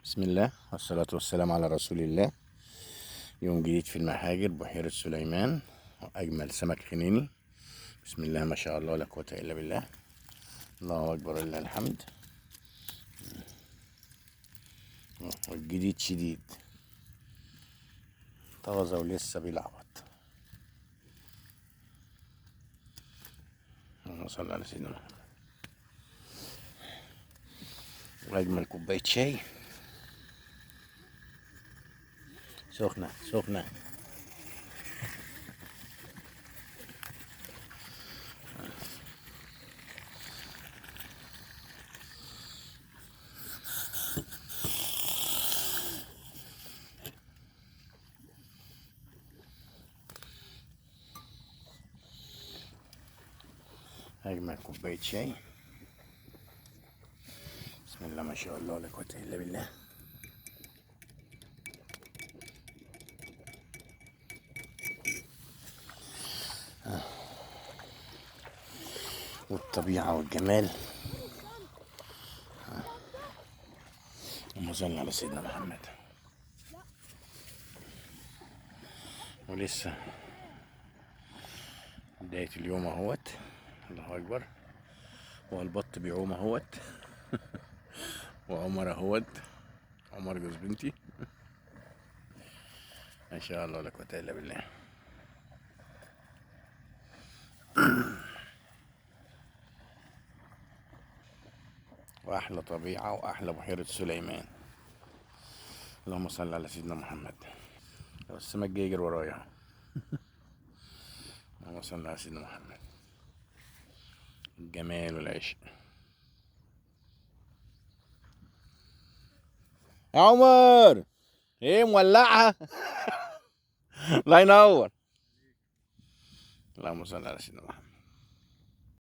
بسم الله والصلاة والسلام على رسول الله. يوم جديد في المحاجر بحيرة سليمان وأجمل سمك خنيني. بسم الله ما شاء الله لا قوة إلا بالله. الله أكبر لله الحمد. والجديد شديد طازة ولسه بيلعبط. اللهم صل على سيدنا محمد. وأجمل كوباية شاي سخنة سخنة. أجمل كوباية شاي. بسم الله ما شاء الله لا قوة إلا بالله. والطبيعة والجمال. اللهم صل على سيدنا محمد. ولسه بداية اليوم اهوت. الله أكبر. والبط بيعوم اهوت. وعمر اهوت. عمر جوز بنتي. ما شاء الله لا قوة إلا بالله. وأحلى طبيعة وأحلى بحيرة سليمان. اللهم صل على سيدنا محمد. السمك جاي يجري ورايا. اللهم صل على سيدنا محمد. الجمال والعشق. يا عمر ايه مولعها. الله ينور. اللهم صل على سيدنا محمد.